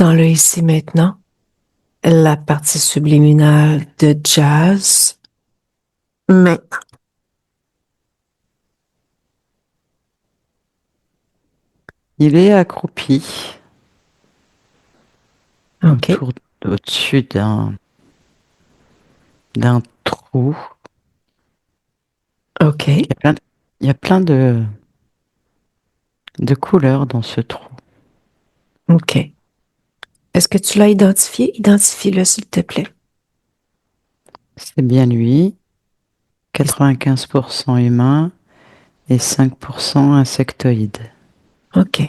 Dans le ici maintenant, la partie subliminale de jazz. Maintenant. Il est accroupi OK. autour, au-dessus d'un trou. Il OK. y a plein de, il y a plein de couleurs dans ce trou. OK. Est-ce que tu l'as identifié? Identifie-le, s'il te plaît. C'est bien lui, 95% humain et 5% insectoïde. OK.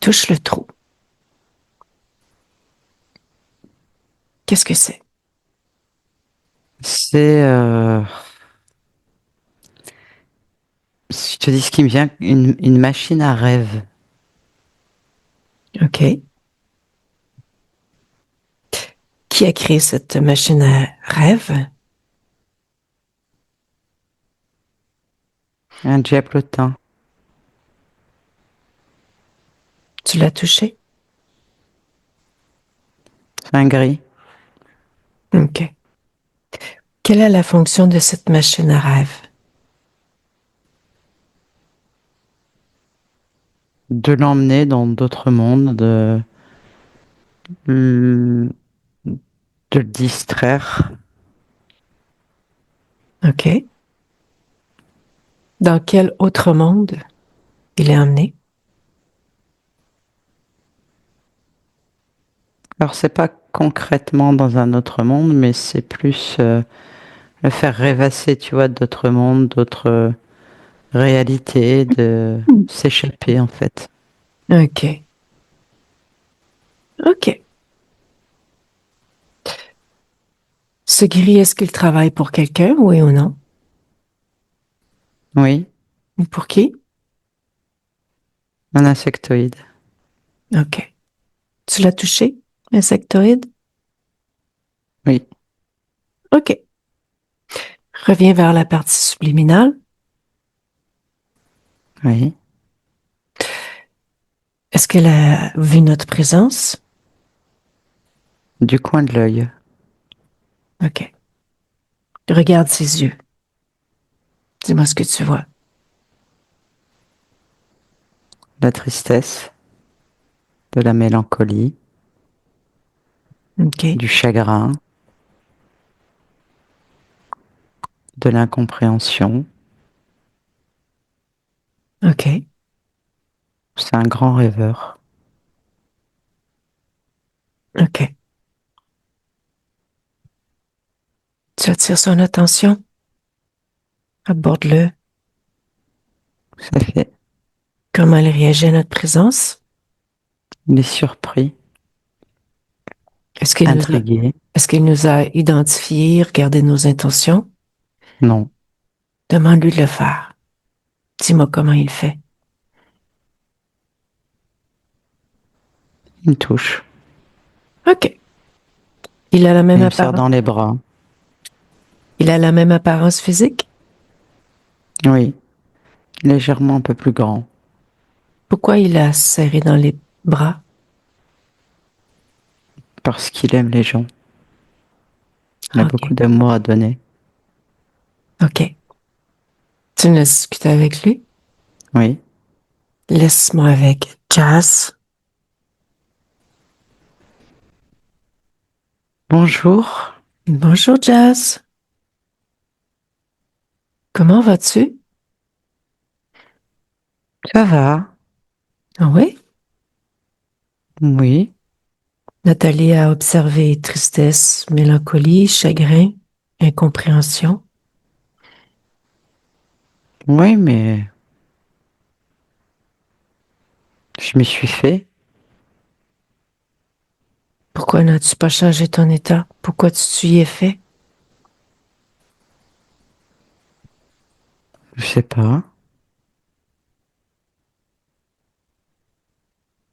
Touche le trou. Qu'est-ce que c'est? C'est, si je te dis ce qui me vient, une machine à rêve. OK. Qui a créé cette machine à rêve? Un diablotin. Tu l'as touché? C'est un gris. OK. Quelle est la fonction de cette machine à rêve? De l'emmener dans d'autres mondes, hmm, de le distraire. OK. Dans quel autre monde il est emmené? Alors, c'est pas concrètement dans un autre monde, mais c'est plus le faire rêvasser, tu vois, d'autres mondes, d'autres réalités, de Hmm. s'échapper en fait. OK. OK. Ce gris, est-ce qu'il travaille pour quelqu'un, oui ou non? Oui, Ou pour qui? un insectoïde. OK. Tu l'as touché, insectoïde? Oui, OK. Reviens vers la partie subliminale. oui, Est-ce qu'elle a vu notre présence? du coin de l'œil. OK. Regarde ses yeux. Dis-moi ce que tu vois. La tristesse, de la mélancolie, OK. du chagrin, de l'incompréhension. OK. C'est un grand rêveur. OK. Tu attires son attention. Aborde-le. Ça fait. Comment il réagit à notre présence? Il est surpris, Est-ce qu'il nous a, intrigué. est-ce qu'il nous a identifiés, regardé nos intentions? Non, Demande-lui de le faire. Dis-moi comment il fait. il me touche. OK. Il a la Et même il me serre apparence. dans les bras. Il a la même apparence physique? Oui, légèrement un peu plus grand. Pourquoi il a serré dans les bras? Parce qu'il aime les gens. Il a OK. beaucoup d'amour à donner. OK. Tu ne discutes avec lui? Oui. Laisse-moi avec Jazz. Bonjour. Bonjour, Jazz. Comment vas-tu? Ça va? Ah oui? Oui. Nathalie a observé tristesse, mélancolie, chagrin, incompréhension. Oui, mais je m'y suis fait. Pourquoi n'as-tu pas changé ton état? Pourquoi tu y es fait? Je sais pas.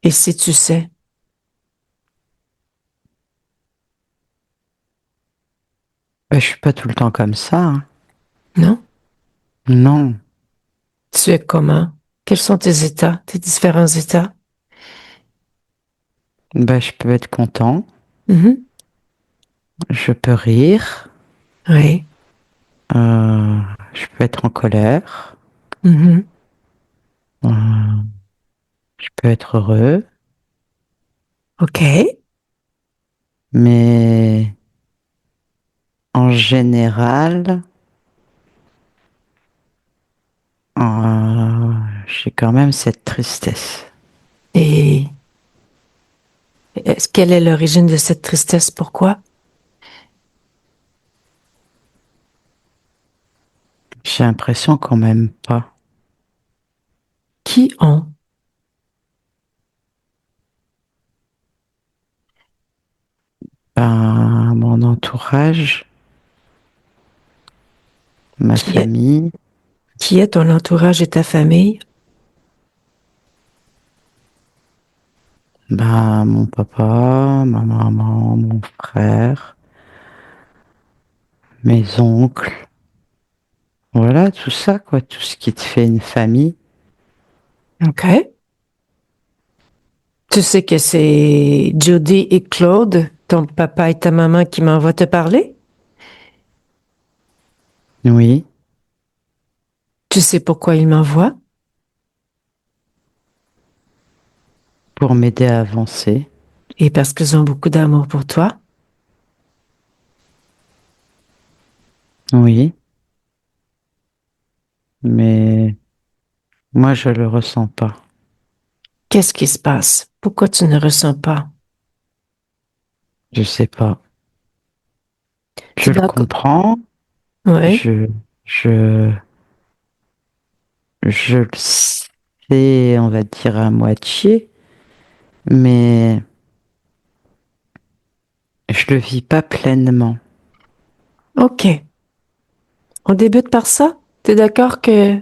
Et si tu sais, Ben, je suis pas tout le temps comme ça, hein. non? Non. Tu es comment? Quels sont tes états, tes différents états? Bah, je peux être content, Mhm. je peux rire, Oui. euh, je peux être en colère, Mhm. euh, je peux être heureux, OK. mais en général, j'ai quand même cette tristesse. Et quelle est l'origine de cette tristesse? Pourquoi? J'ai l'impression qu'on m'aime pas. Qui ont? Ben, mon entourage, ma Qui est, famille, qui est ton entourage et ta famille? ben, mon papa, ma maman, mon frère, mes oncles. Voilà, tout ça, quoi, tout ce qui te fait une famille. OK. Tu sais que c'est Jody et Claude, ton papa et ta maman, qui m'envoient te parler? Oui, Tu sais pourquoi ils m'envoient? pour m'aider à avancer. Et parce qu'ils ont beaucoup d'amour pour toi. Oui, mais moi, je le ressens pas. Qu'est-ce qui se passe? Pourquoi tu ne ressens pas? Je sais pas. Tu Je le dois... comprends. Oui. Je, je, je le sais, on va dire à moitié, mais je le vis pas pleinement. OK. On débute par ça? T'es d'accord que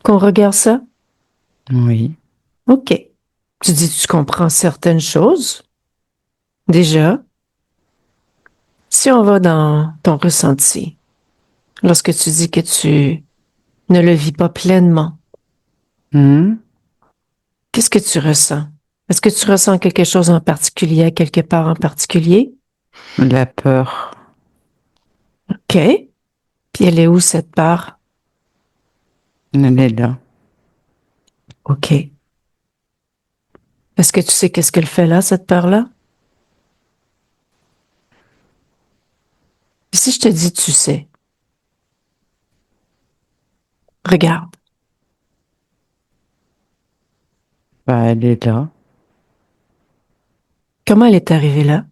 qu'on regarde ça? Oui, OK. Tu dis que tu comprends certaines choses. Déjà, si on va dans ton ressenti, lorsque tu dis que tu ne le vis pas pleinement, Mhm. qu'est-ce que tu ressens? Est-ce que tu ressens quelque chose en particulier, à quelque part en particulier? La peur, OK. Puis elle est où cette part? elle est là. OK. Est-ce que tu sais qu'est-ce qu'elle fait là, cette part-là? Puis si je te dis tu sais, regarde, Bah, elle est là. comment elle est arrivée là?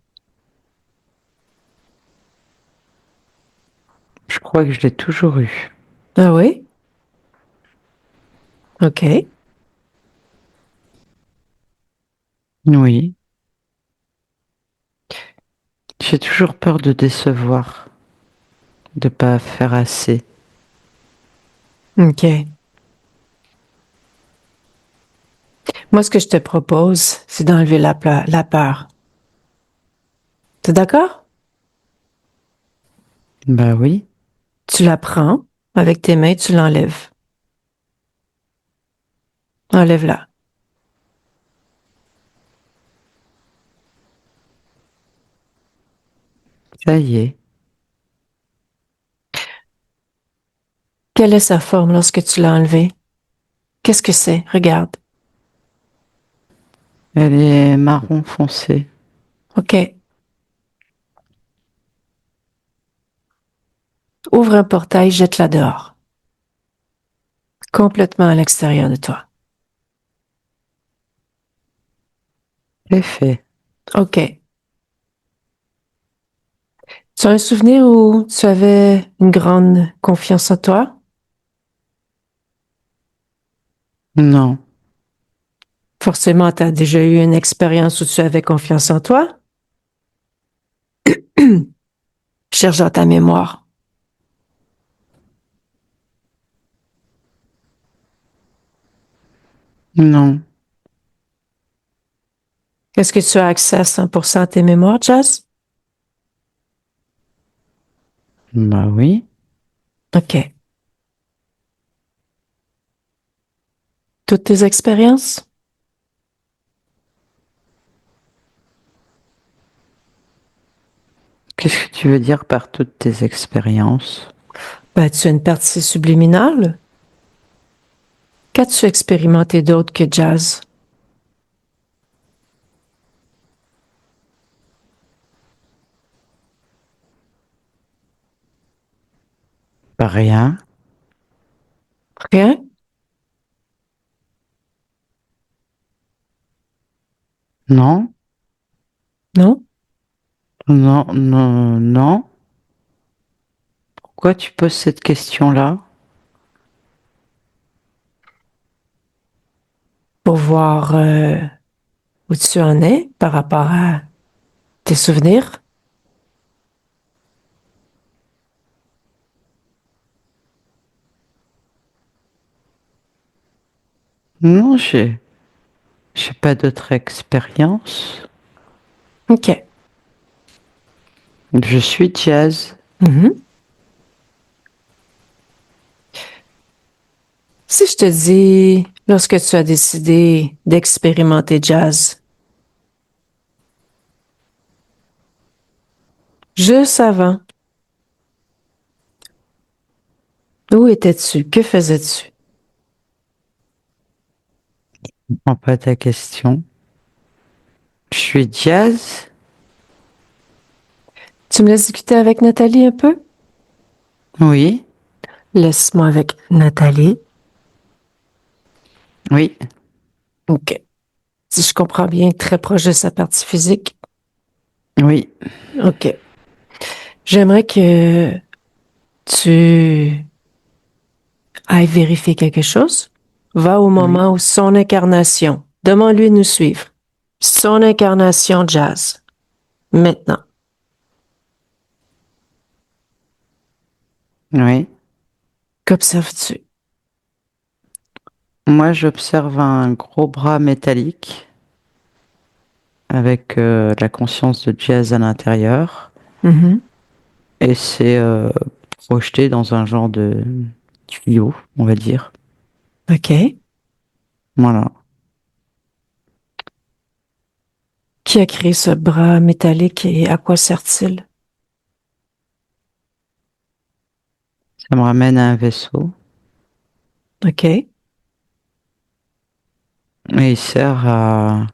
Je crois que je l'ai toujours eu. Ah oui? OK. Oui, j'ai toujours peur de décevoir, de pas faire assez. OK. Moi, ce que je te propose, c'est d'enlever la peur. T'es d'accord? Bah oui, Tu la prends avec tes mains, tu l'enlèves. Enlève-la. ça y est. Quelle est sa forme lorsque tu l'as enlevée? Qu'est-ce que c'est? Regarde. Elle est marron foncé. OK. Ouvre un portail, jette-la dehors. Complètement à l'extérieur de toi. C'est fait. OK. Tu as un souvenir où tu avais une grande confiance en toi? Non, Forcément, tu as déjà eu une expérience où tu avais confiance en toi? Cherche dans ta mémoire. non. Est-ce que tu as accès à 100% à tes mémoires, Jazz? Bah oui. OK. Toutes tes expériences? Qu'est-ce que tu veux dire par toutes tes expériences? Ben, tu as une partie subliminale. Qu'as-tu expérimenté d'autre que jazz? Rien. Rien? Non, Non? non, non, non. Pourquoi tu poses cette question-là? Pour voir où tu en es par rapport à tes souvenirs? Non, j'ai pas d'autre expérience. OK. Je suis jazz. Mhm. Si je te dis, lorsque tu as décidé d'expérimenter jazz, juste avant, où étais-tu? Que faisais-tu? Je comprends pas ta question. Je suis jazz? Tu me laisses discuter avec Nathalie un peu? Oui, Laisse-moi avec Nathalie. oui, OK. Si je comprends bien, très proche de sa partie physique. oui, OK. J'aimerais que tu ailles vérifier quelque chose. Va au oui, moment où son incarnation. Demande-lui de nous suivre. Son incarnation jazz. Maintenant. oui. Qu'observes-tu? Moi, j'observe un gros bras métallique avec la conscience de jazz à l'intérieur. Mhm. Et c'est projeté dans un genre de tuyau, on va dire. OK. Voilà. Qui a créé ce bras métallique et à quoi sert-il? Ça me ramène à un vaisseau. OK. Et il sert à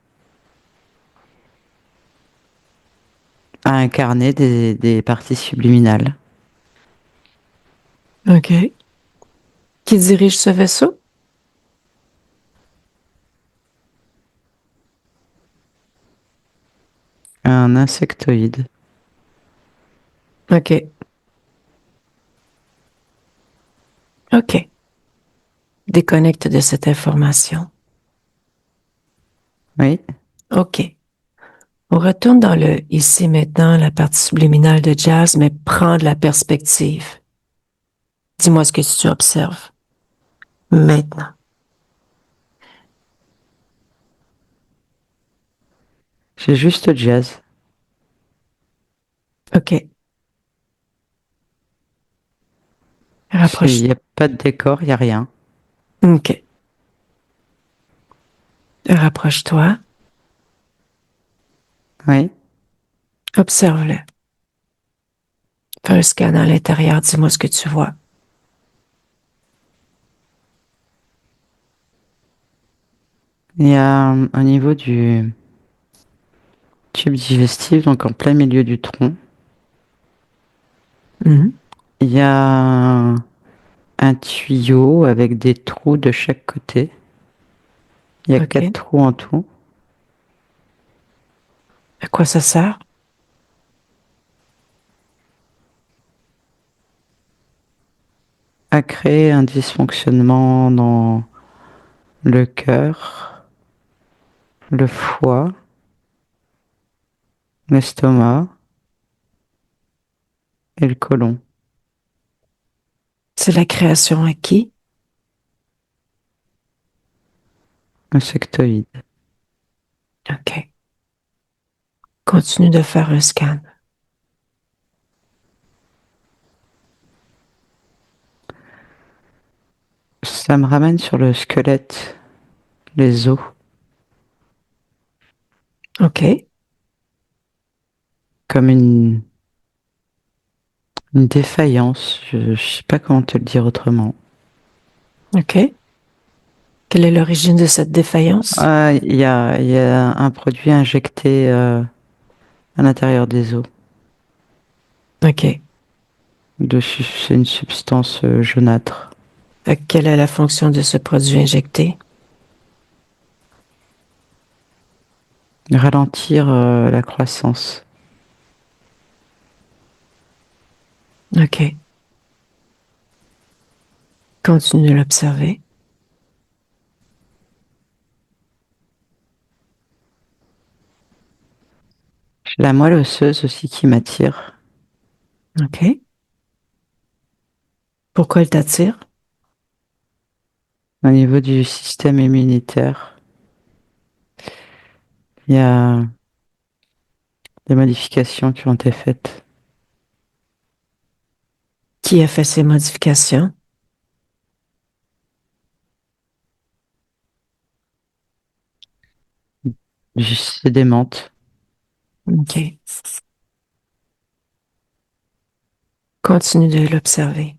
incarner des parties subliminales. OK. Qui dirige ce vaisseau? Un insectoïde. OK. OK. Déconnecte de cette information. Oui. OK. On retourne dans le ici maintenant, la partie subliminale de jazz, mais prends de la perspective. Dis-moi ce que tu observes maintenant. J'ai juste jazz. OK. Il Rapproche. n'y a pas de décor, il n'y a rien. OK. Rapproche-toi. Oui. Observe-le. Fais un scan à l'intérieur. Dis-moi ce que tu vois. Il y a au niveau du tube digestif, donc en plein milieu du tronc, Mhm. il y a un tuyau avec des trous de chaque côté. Il y a 4 OK. trous en tout. À quoi ça sert? À créer un dysfonctionnement dans le cœur, le foie, l'estomac et le côlon. C'est la création à qui? Insectoïde. OK. Continue de faire un scan. Ça me ramène sur le squelette, les os, OK. comme une Une défaillance, je sais pas comment te le dire autrement. OK. Quelle est l'origine de cette défaillance? Ah, il y a un produit injecté à l'intérieur des os. OK. C'est une substance jaunâtre. Quelle est la fonction de ce produit injecté? Ralentir la croissance. OK. Continue de l'observer. La moelle osseuse aussi qui m'attire. OK. Pourquoi elle t'attire? Au niveau du système immunitaire, il y a des modifications qui ont été faites. Qui a fait ces modifications? C'est des menthes. OK. Continue de l'observer.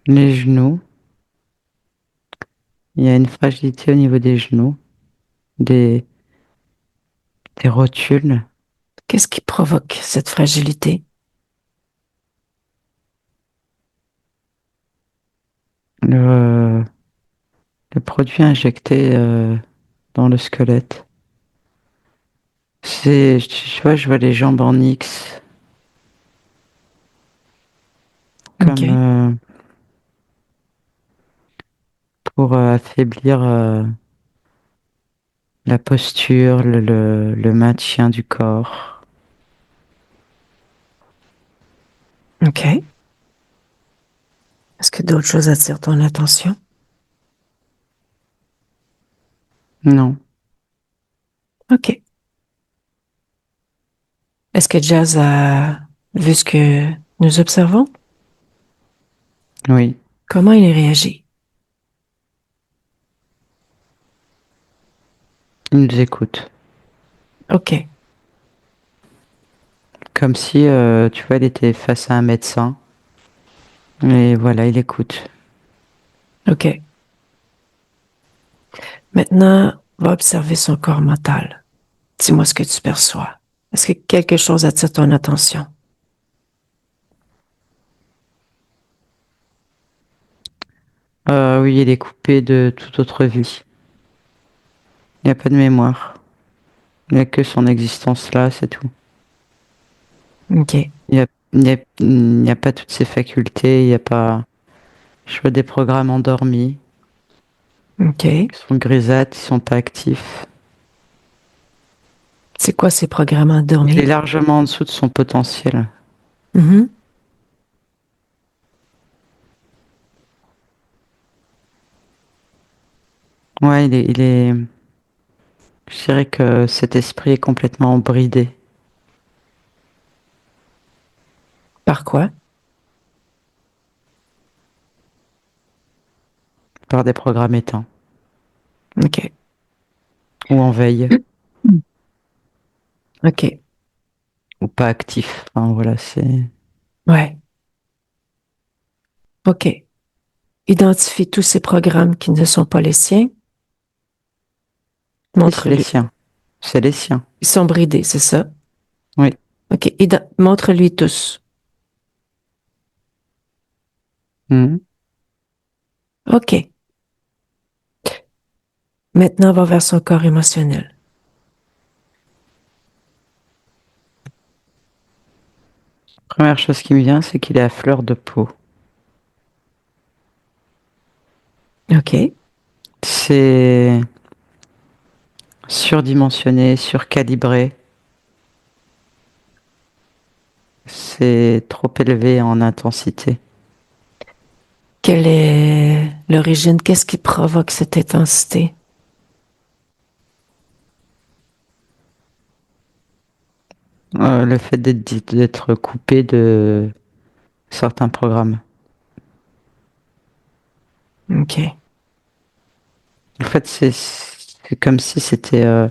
Les genoux, il y a une fragilité au niveau des genoux, des, des rotules. Qu'est-ce qui provoque cette fragilité? Le, le produit injecté dans le squelette. Je vois les jambes en X, comme OK. pour affaiblir la posture, le maintien du corps. OK. Est-ce que d'autres choses attirent ton attention? Non, OK. Est-ce que Jazz a vu ce que nous observons? oui, Comment il réagit? il nous écoute. OK. Comme si, tu vois, il était face à un médecin. Et voilà, il écoute. OK. Maintenant, va observer son corps mental. Dis-moi ce que tu perçois. Est-ce que quelque chose attire ton attention? Oui, il est coupé de toute autre vie. Il n'y a pas de mémoire. Il n'y a que son existence là, c'est tout. OK. Il n'y a pas toutes ses facultés, il n'y a pas... Je vois des programmes endormis, OK. qui sont grisâtres, ils sont pas actifs. C'est quoi ces programmes Il est endormis? largement en dessous de son potentiel. Mhm. Ouais, il est... Je dirais que cet esprit est complètement bridé Par quoi? par des programmes éteints OK. ou en veille OK. ou pas actifs. Enfin, voilà, c'est... Ouais. OK. Identifie tous ces programmes qui ne sont pas les siens. Et c'est les Montre-lui. siens. C'est les siens. Ils sont bridés, c'est ça? Oui. OK. Montre-lui tous. Mhm. OK. Maintenant, va vers son corps émotionnel. Première chose qui me vient, c'est qu'il est à fleur de peau. OK. C'est surdimensionné, surcalibré. C'est trop élevé en intensité. Quelle est l'origine? Qu'est-ce qui provoque cette intensité? Le fait d'être coupé de certains programmes. OK. En fait, C'est comme si c'était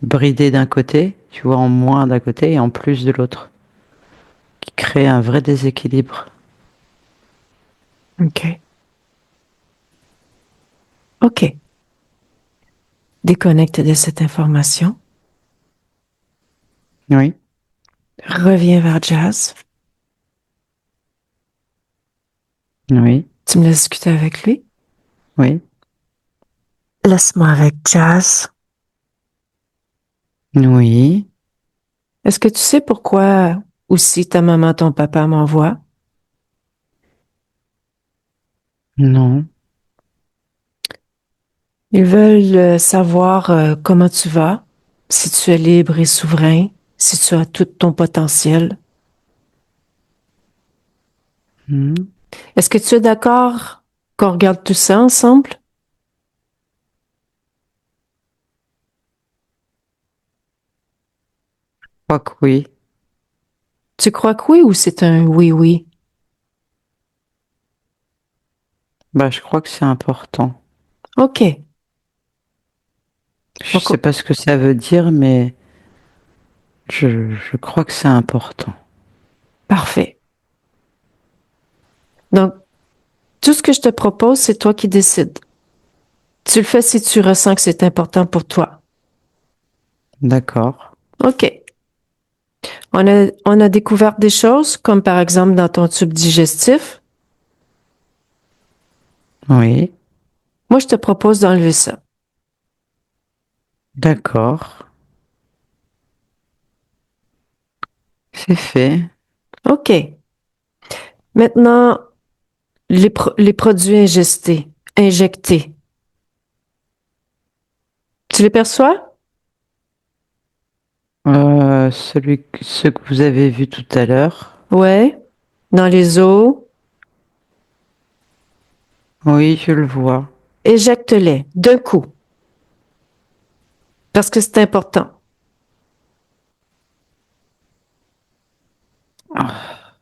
bridé d'un côté, tu vois, en moins d'un côté et en plus de l'autre, qui crée un vrai déséquilibre. OK. OK. Déconnecte de cette information. Oui, Reviens vers Jazz. oui, Tu me laisses discuter avec lui. oui, Laisse-moi avec Jazz. oui, Est-ce que tu sais pourquoi aussi ta maman, ton papa m'envoient? non, Ils veulent savoir comment tu vas, si tu es libre et souverain, si tu as tout ton potentiel. hmm, Est-ce que tu es d'accord qu'on regarde tout ça ensemble? je crois que oui. Tu crois que oui ou c'est un oui-oui? Bah, je crois que c'est important. OK. Je sais Donc, pas ce que ça veut dire, mais je crois que c'est important. parfait. Donc, tout ce que je te propose, c'est toi qui décides. Tu le fais si tu ressens que c'est important pour toi. D'accord. OK. On a découvert des choses, comme par exemple dans ton tube digestif. Oui, Moi, je te propose d'enlever ça. d'accord. C'est fait. OK. Maintenant, les produits injectés. Tu les perçois? Ceux que vous avez vus tout à l'heure. Ouais. Dans les os. Oui, je le vois. Éjecte-les d'un coup, parce que c'est important. Ah,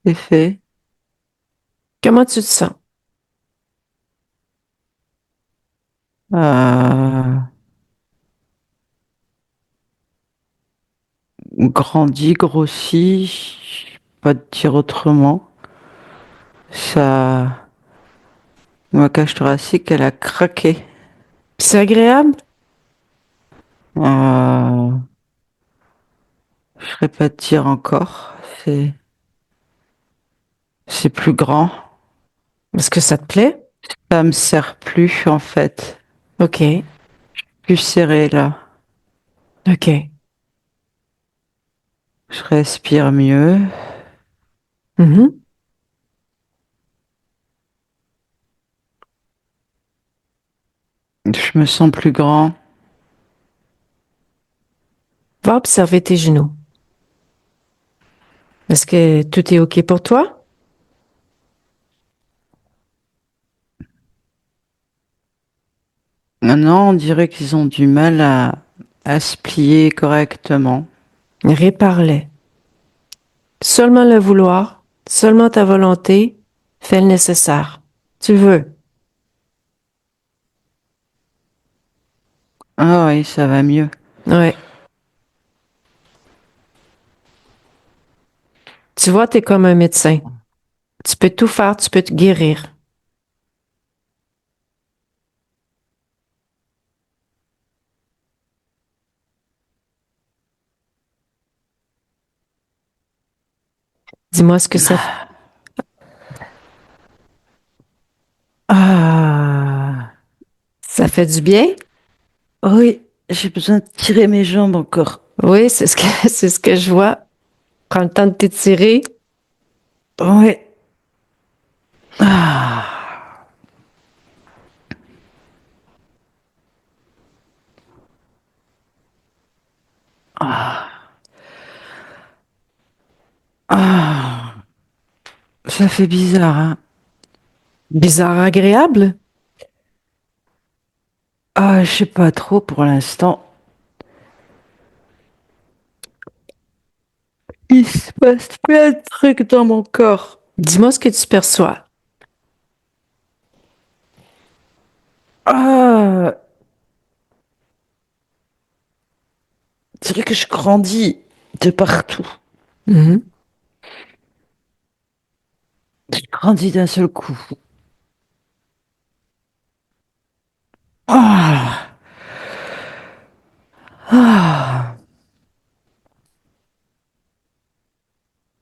c'est fait. Comment tu te sens? Euh, grandi, grossi, je peux pas te dire autrement. Ça, ma cage thoracique, elle a craqué. C'est agréable? Euh, je serais pas te dire encore. C'est plus grand. Est-ce que ça te plaît? Ça me sert plus, en fait. OK. Plus serré, là. OK. Je respire mieux. Mhm. Je me sens plus grand. Va observer tes genoux. Est-ce que tout est OK pour toi? Maintenant, on dirait qu'ils ont du mal à se plier correctement. Répare-les. Seulement le vouloir, seulement ta volonté, fais le nécessaire. Tu veux. Ah oui, ça va mieux. Ouais. Tu vois, t'es comme un médecin. Tu peux tout faire, tu peux te guérir. Dis-moi ce que Ah ça fait du bien? oui, j'ai besoin de tirer mes jambes encore. Oui, c'est ce que, c'est ce que je vois. Prends le temps de t'étirer. Oui. Ah, ah, ça fait bizarre, hein. Bizarre, agréable. Ah, je sais pas trop pour l'instant. Il se passe plein de trucs dans mon corps. Dis-moi ce que tu perçois. Ah, je dirais que je grandis de partout. Mhm. Je grandis d'un seul coup. Ah, ah,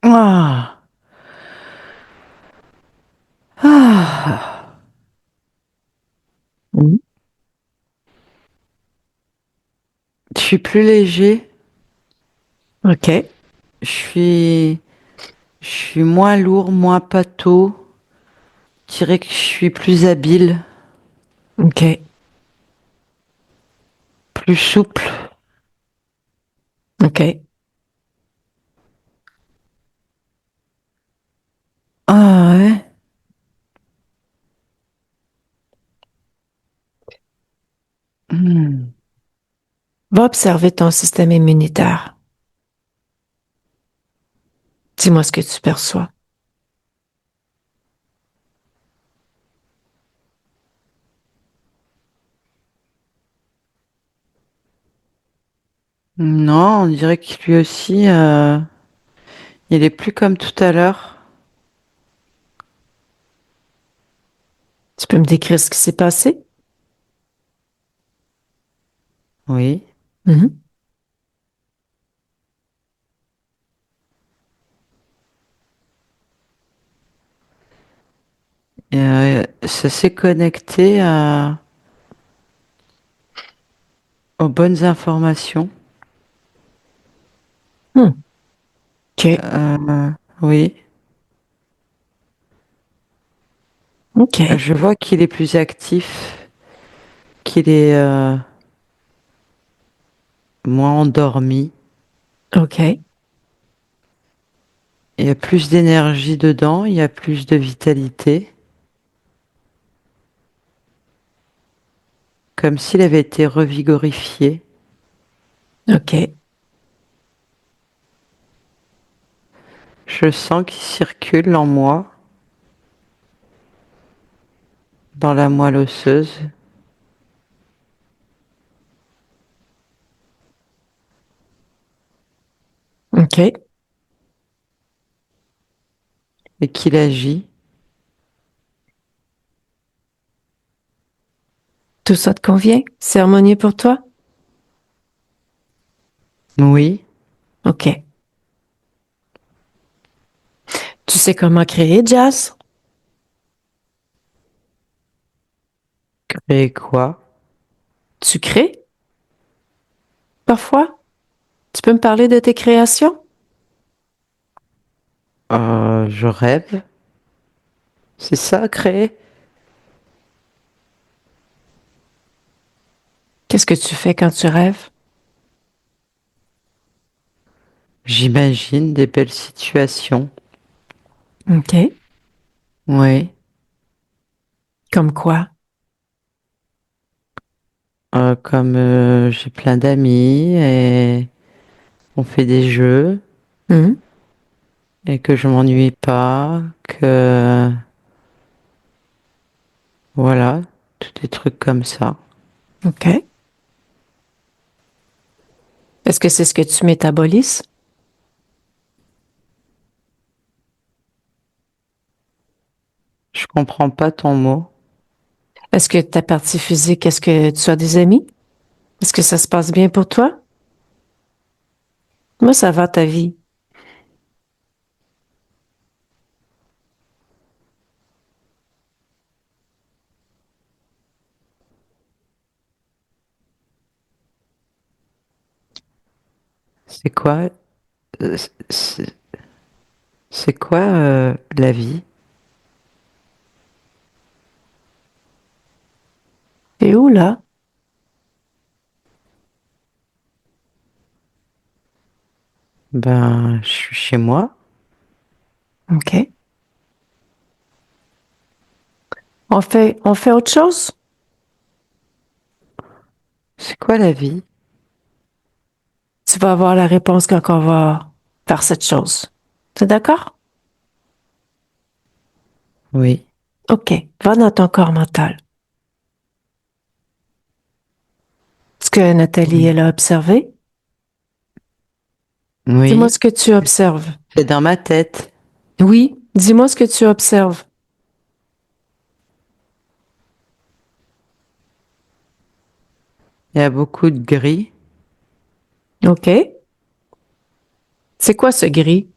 ah, ah. Mhm. Je suis plus léger. OK. Je suis, je suis moins lourd, moins pâteau. Je dirais que je suis plus habile, OK. plus souple. OK. Ah ouais. Hmm. Va observer ton système immunitaire. Dis-moi ce que tu perçois. Non, on dirait que lui aussi, il est plus comme tout à l'heure. Tu peux me décrire ce qui s'est passé? Oui. Mhm. Et, ça s'est connecté aux bonnes informations. Hmm. OK. Oui. OK. Je vois qu'il est plus actif, qu'il est moins endormi. OK. Il y a plus d'énergie dedans, il y a plus de vitalité, comme s'il avait été revigorifié. OK. Je sens qu'il circule en moi, dans la moelle osseuse, OK. et qu'il agit. Tout ça te convient? C'est harmonieux pour toi? Oui. OK. Tu sais comment créer, Jazz? Et quoi? Tu crées parfois? Tu peux me parler de tes créations? Je rêve. C'est ça, créer? Qu'est-ce que tu fais quand tu rêves? J'imagine des belles situations. OK. Oui. Comme quoi? Comme j'ai plein d'amis et on fait des jeux Hmm. et que je m'ennuie pas, que voilà, tous des trucs comme ça. OK. Est-ce que c'est ce que tu métabolises? Je comprends pas ton mot. Est-ce que ta partie physique, est-ce que tu as des amis? Est-ce que ça se passe bien pour toi? Moi, ça va ta vie. C'est quoi, euh, c'est c'est quoi la vie? T'es où là? Ben, je suis chez moi. OK. On fait autre chose? C'est quoi la vie? Tu vas avoir la réponse quand on va faire cette chose. T'es d'accord? Oui. OK. Va dans ton corps mental. Ce que Nathalie, Oui. elle a observé. Dis-moi Oui. ce que tu observes. C'est dans ma tête. Oui, dis-moi ce que tu observes. Il y a beaucoup de gris. OK. C'est quoi ce gris?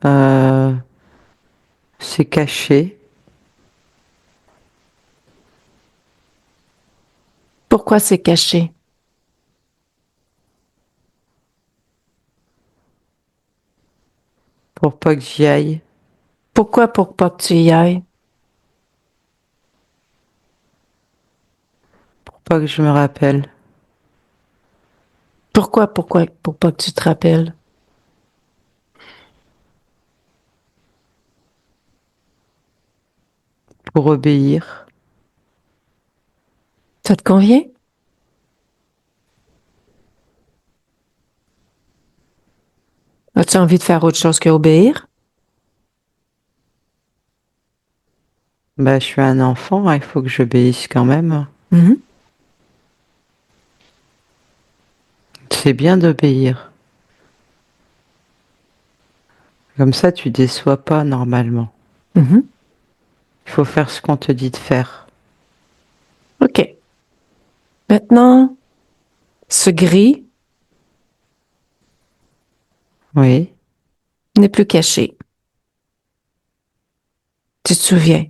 Euh, c'est caché. Pourquoi c'est caché? Pour pas que j'y aille. Pourquoi pour pas que tu y ailles? Pour pas que je me rappelle. Pourquoi pour pas que tu te rappelles? Pour obéir. Ça te convient? As-tu envie de faire autre chose qu'obéir? Bah, je suis un enfant, hein, il faut que j'obéisse quand même. Mhm, C'est bien d'obéir. Comme ça, tu déçois pas normalement. mhm. Il faut faire ce qu'on te dit de faire. OK. Maintenant, ce gris Oui. n'est plus caché. Tu te souviens?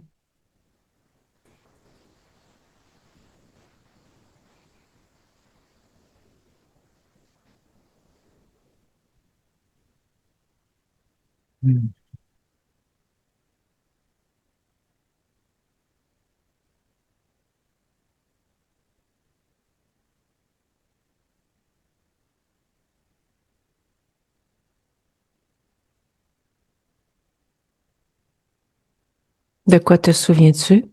Mm. De quoi te souviens-tu?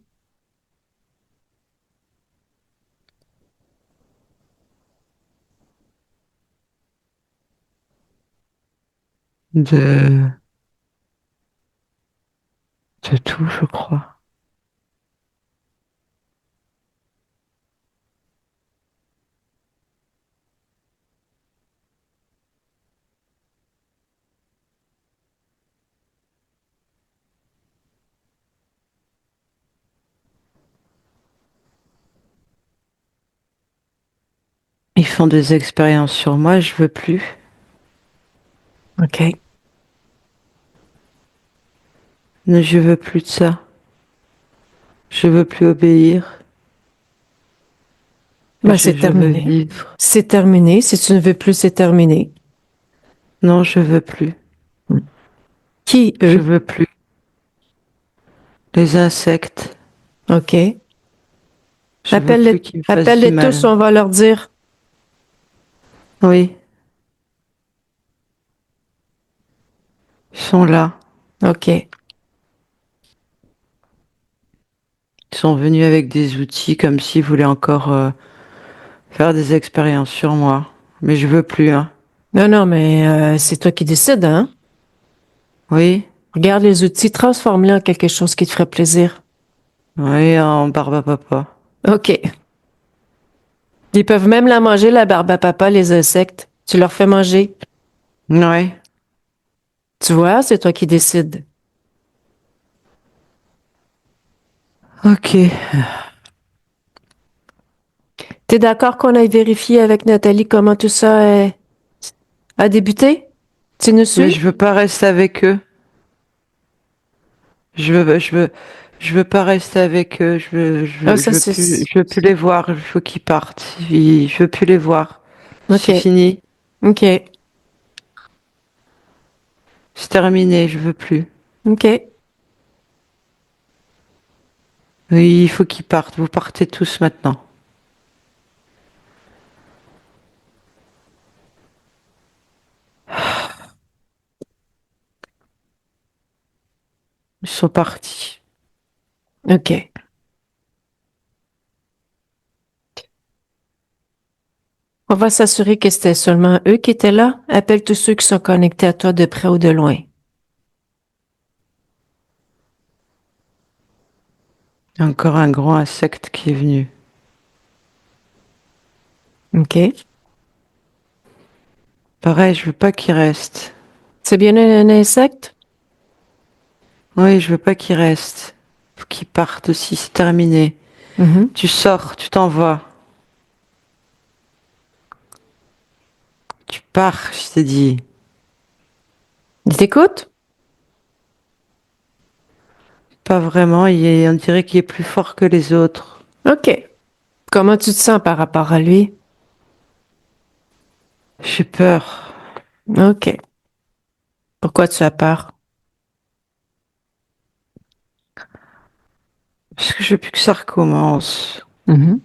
De, de tout, je crois. Ils font des expériences sur moi, je veux plus. OK. Mais je veux plus de ça. Je veux plus obéir. Ben, c'est Je veux terminé. vivre. C'est terminé. Si tu ne veux plus, c'est terminé. Non, je veux plus. Mm. Qui, Je eux? veux plus. Les insectes. OK. Je veux plus qu'ils me fassent du Appelle-les tous, mal. on va leur dire. Oui, ils sont là. OK. Ils sont venus avec des outils comme s'ils voulaient encore faire des expériences sur moi. Mais je veux plus, hein. Non, non, mais c'est toi qui décides, hein? Oui, Regarde les outils, transforme-les en quelque chose qui te ferait plaisir. oui, en barbe à papa. OK. Ils peuvent même la manger, la barbe à papa, les insectes. Tu leur fais manger. Oui, Tu vois, c'est toi qui décides. ok. T'es d'accord qu'on aille vérifier avec Nathalie comment tout ça a débuté? Tu nous Mais suis? je veux pas rester avec eux. Je veux pas rester avec eux. Ah, ça, c'est... Je veux plus les voir. Il faut qu'ils partent. Je veux plus les voir. C'est OK. fini. OK. C'est terminé. Je veux plus. OK. Oui, il faut qu'ils partent. Vous partez tous maintenant. Ils sont partis. OK. On va s'assurer que c'était seulement eux qui étaient là. Appelle tous ceux qui sont connectés à toi de près ou de loin. Il y a encore un gros insecte qui est venu. OK? Pareil, je veux pas qu'il reste. C'est bien un insecte? Oui, je veux pas qu'il reste. Faut qu'il parte aussi, c'est terminé. Mhm. Tu sors, tu t'en vas. Tu pars, je t'ai dit. Il t'écoute? Pas vraiment, on dirait qu'il est plus fort que les autres. OK. Comment tu te sens par rapport à lui? J'ai peur. OK. Pourquoi tu as peur? Parce que je veux plus que ça recommence. Mhm.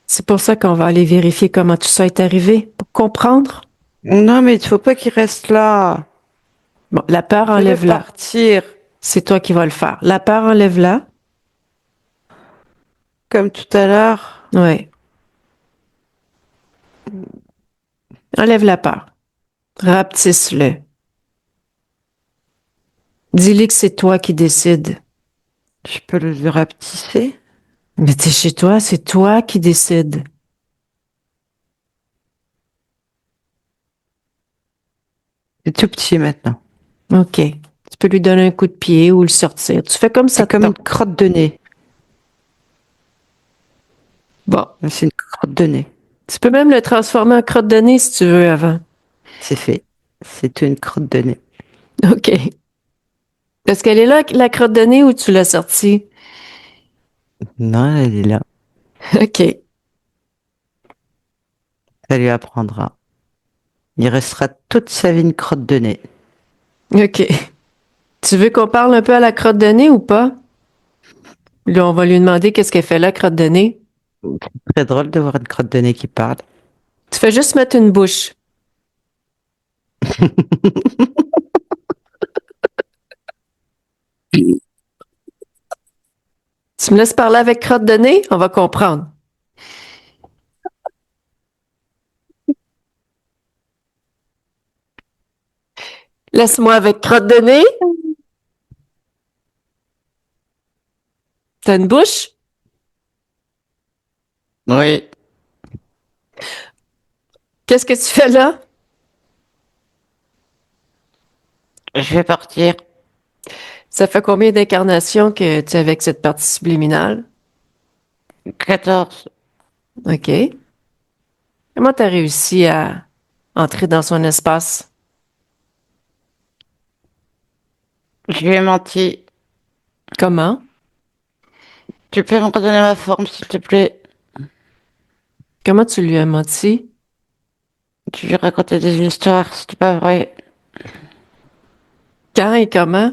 C'est pour ça qu'on va aller vérifier comment tout ça est arrivé, pour comprendre. Non, mais il faut pas qu'il reste là. Bon, la peur, Fais-le enlève-la. partir, C'est toi qui vas le faire. La peur, enlève-la. comme tout à l'heure. Ouais. Enlève la peur. Rapetisse-le. Dis-lui que c'est toi qui décides. Je peux le rapetisser. Mais t'es chez toi, c'est toi qui décides. C'est tout petit maintenant. OK. Tu peux lui donner un coup de pied ou le sortir. Tu fais comme ça C'est te comme une tente. crotte de nez. Bon. C'est une crotte de nez. Tu peux même le transformer en crotte de nez si tu veux avant. C'est fait. C'est une crotte de nez. OK. Est-ce qu'elle est là, la crotte de nez, ou tu l'as sortie? Non, elle est là. OK. Ça lui apprendra. Il restera toute sa vie une crotte de nez. OK. Tu veux qu'on parle un peu à la crotte de nez ou pas? Là, on va lui demander qu'est-ce qu'elle fait là, crotte de nez. Très drôle de voir une crotte de nez qui parle. Tu fais juste mettre une bouche. Tu me laisses parler avec crotte de nez? On va comprendre. Laisse-moi avec crotte de nez. T'as une bouche? Oui. Qu'est-ce que tu fais là? Je vais partir. Ça fait combien d'incarnations que tu es avec cette partie subliminale? 14. OK. Comment t'as réussi à entrer dans son espace? Je lui ai menti. Comment? Tu peux me redonner ma forme, s'il te plaît? Comment tu lui as menti? Tu lui racontais des histoires, c'était pas vrai. Quand et comment?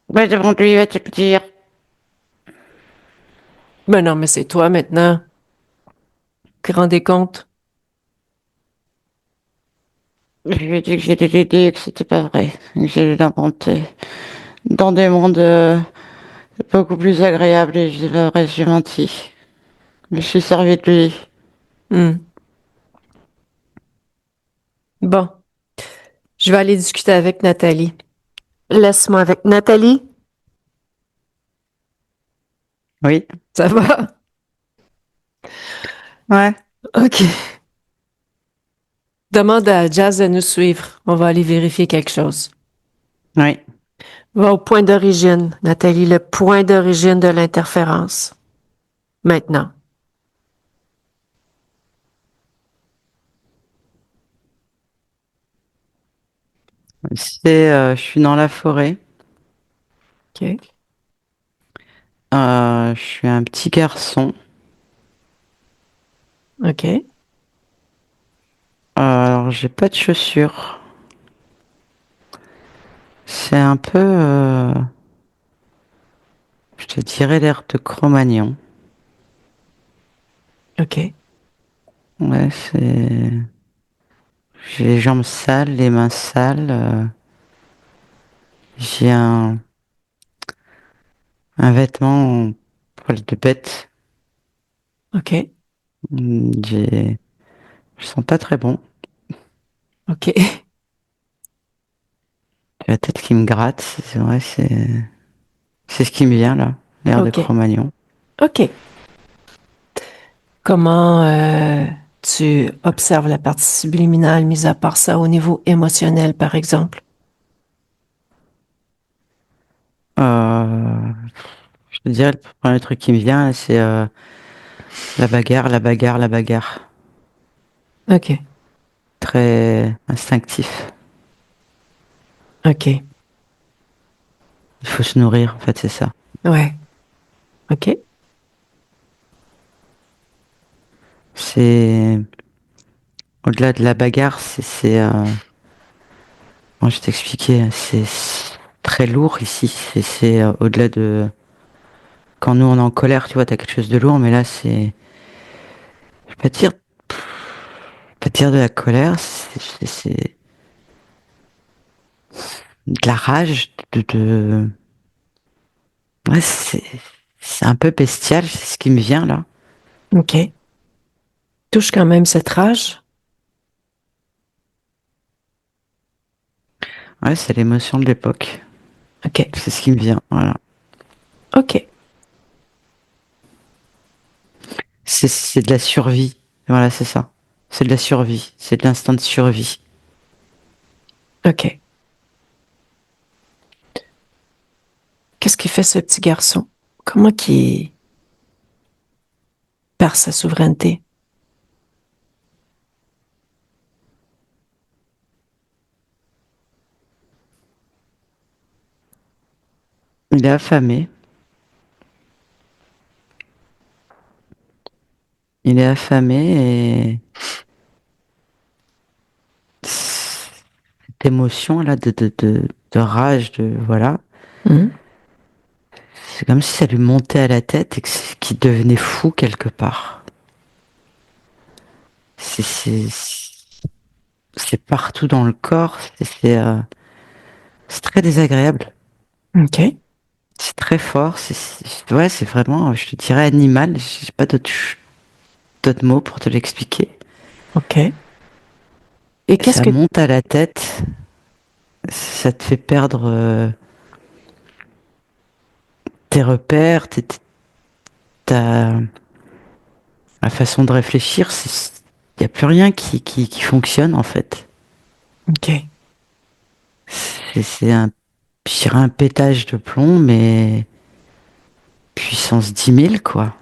Ouais, demande-lui, il va te le dire. Ben non, mais c'est toi maintenant. Qui rend des comptes? Je lui ai dit que j'allais l'aider et que c'était pas vrai. Que j'allais l'inventer. Dans des mondes beaucoup plus agréables et je le reste, j'ai menti. Je me suis servi de lui. Hmm. Bon, je vais aller discuter avec Nathalie. Laisse-moi avec Nathalie. Oui. Ça va? Ouais. OK. Demande à Jazz de nous suivre. On va aller vérifier quelque chose. Oui. Va au point d'origine, Nathalie, le point d'origine de l'interférence. Maintenant. Je suis dans la forêt. OK. Je suis un petit garçon. OK. Alors, j'ai pas de chaussures. C'est un peu, je te dirais l'air de Cro-Magnon. OK. Ouais, j'ai les jambes sales, les mains sales. J'ai un vêtement en poil de bête. OK. J'ai, je sens pas très bon. OK. J'ai la tête qui me gratte. C'est vrai, c'est ce qui me vient là. L'air de OK. Cro-Magnon. OK. Comment tu observes la partie subliminale, mis à part ça, au niveau émotionnel, par exemple? Euh, je te dirais, le premier truc qui me vient, c'est la bagarre, la bagarre, la bagarre. OK. Très instinctif. OK. Il faut se nourrir, en fait, c'est ça. Ouais. OK. C'est au-delà de la bagarre, bon, je vais t'expliquer, c'est très lourd ici. C'est au-delà de quand nous on est en colère, tu vois, t'as quelque chose de lourd, mais là je vais pas dire, pas dire de la colère, c'est de la rage, ouais, c'est un peu bestial, c'est ce qui me vient là. OK. Touche quand même cette rage? Ouais, c'est l'émotion de l'époque. OK. C'est ce qui me vient, voilà. OK. C'est de la survie. Voilà, c'est ça. C'est de la survie. C'est de l'instinct de survie. OK. Qu'est-ce qui fait ce petit garçon? Comment qu'il perd sa souveraineté? Il est affamé. Il est affamé et cette émotion là de rage, de voilà. Hmm? C'est comme si ça lui montait à la tête et qu'il devenait fou quelque part. C'est c'est c'est partout dans le corps. C'est très désagréable. OK. C'est très fort. Ouais, c'est vraiment, je te dirais animal. J'ai pas d'autres mots pour te l'expliquer. OK. Et qu'est-ce Ça que... monte à la tête. Ça te fait perdre tes repères, ta la façon de réfléchir. Il n'y a plus rien qui fonctionne en fait. OK. C'est un, je dirais un pétage de plomb, mais puissance 10 000 quoi.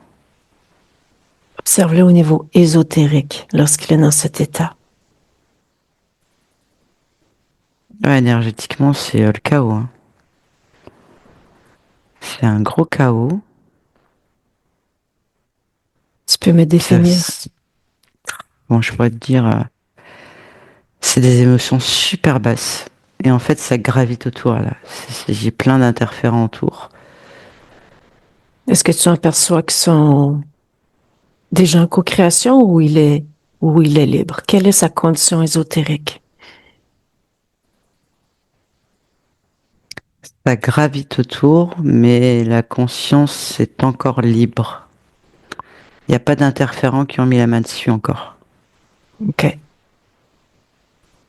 Observe-le au niveau ésotérique lorsqu'il est dans cet état. Ouais, énergétiquement, c'est le chaos, hein. C'est un gros chaos. Tu peux me Ça, définir? bon, je pourrais te dire, c'est des émotions super basses. Et en fait, ça gravite autour là. J'ai plein d'interférents autour. Est-ce que tu en perçois qu'ils sont déjà en co-création ou il est libre? Quelle est sa condition ésotérique? Ça gravite autour, mais la conscience est encore libre. Il n'y a pas d'interférents qui ont mis la main dessus encore. OK.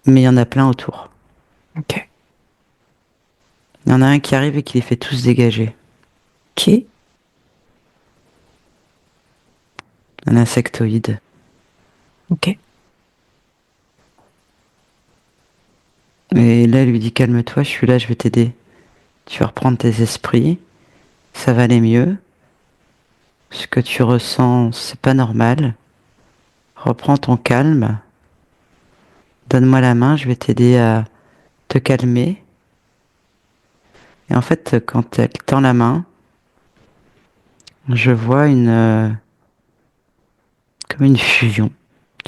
Mais il y en a plein autour. OK. Il y en a un qui arrive et qui les fait tous dégager. Qui? Un insectoïde. OK. Et là, il lui dit calme-toi, je suis là, je vais t'aider. Tu vas reprendre tes esprits. Ça va aller mieux. Ce que tu ressens, c'est pas normal. Reprends ton calme. Donne-moi la main, je vais t'aider à te calmer. Et en fait, quand elle tend la main, je vois comme une fusion.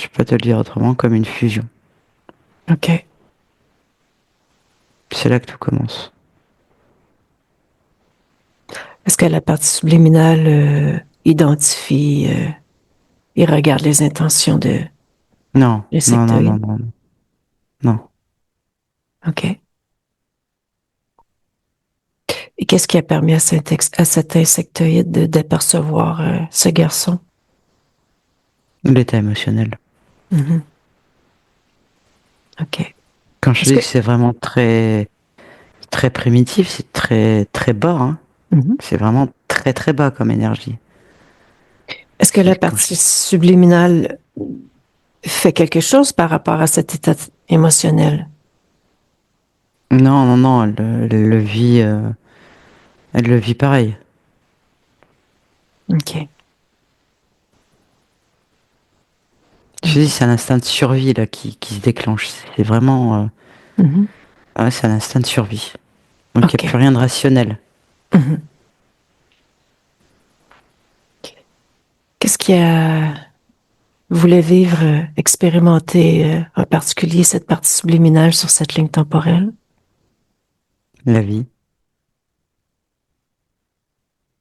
Je peux pas te le dire autrement, comme une fusion. OK. C'est là que tout commence. Est-ce que la partie subliminale identifie et regarde les intentions de Non, non, non, non, l'insectoïde? non, non. OK. Et qu'est-ce qui a permis à cet insectoïde d'apercevoir ce garçon? L'état émotionnel. Mhm. OK. Quand je Est-ce dis que, que c'est vraiment très, très primitif, c'est très, très bas, hein. Mhm. C'est vraiment très, très bas comme énergie. Est-ce que la Quand je partie subliminale fait quelque chose par rapport à cet état émotionnel? Non, non, non, elle le vit pareil. OK. Je te dis, OK. c'est un instinct de survie là qui se déclenche. C'est vraiment, Mhm. ouais, c'est un instinct de survie. Donc il n'y a plus OK. rien de rationnel. Mhm. Qu'est-ce qui a voulu vivre, expérimenter en particulier cette partie subliminale sur cette ligne temporelle? La vie.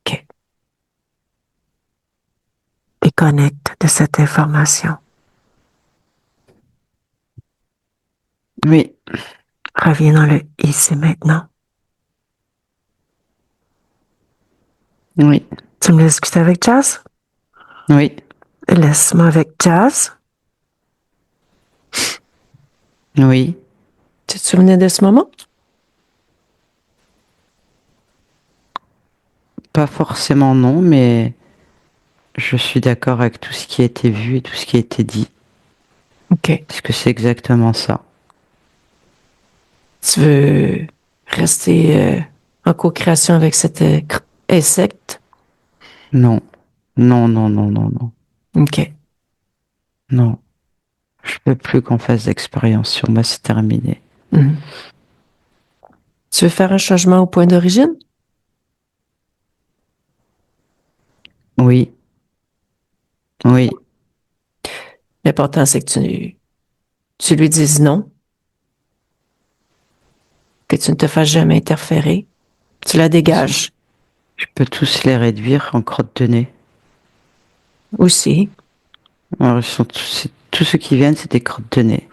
OK. Déconnecte de cette information. Oui, Reviens dans le ici maintenant. oui, Tu me laisses discuter avec Jazz? oui, Laisse-moi avec Jazz. oui. Tu te souvenais de ce moment? Pas forcément non, mais je suis d'accord avec tout ce qui a été vu et tout ce qui a été dit. OK. Parce que c'est exactement ça. Tu veux rester en co-création avec cet insecte? Non, non, non, non, non, non, OK. non. Je peux plus qu'on fasse d'expérience sur moi, c'est terminé. Mhm. Tu veux faire un changement au point d'origine? Oui, oui, L'important, c'est que tu lui dises non, que tu ne te fasses jamais interférer. Tu la dégages je peux tous les réduire en crotte de nez. aussi. Alors, tous ceux qui viennent, c'est des crottes de nez.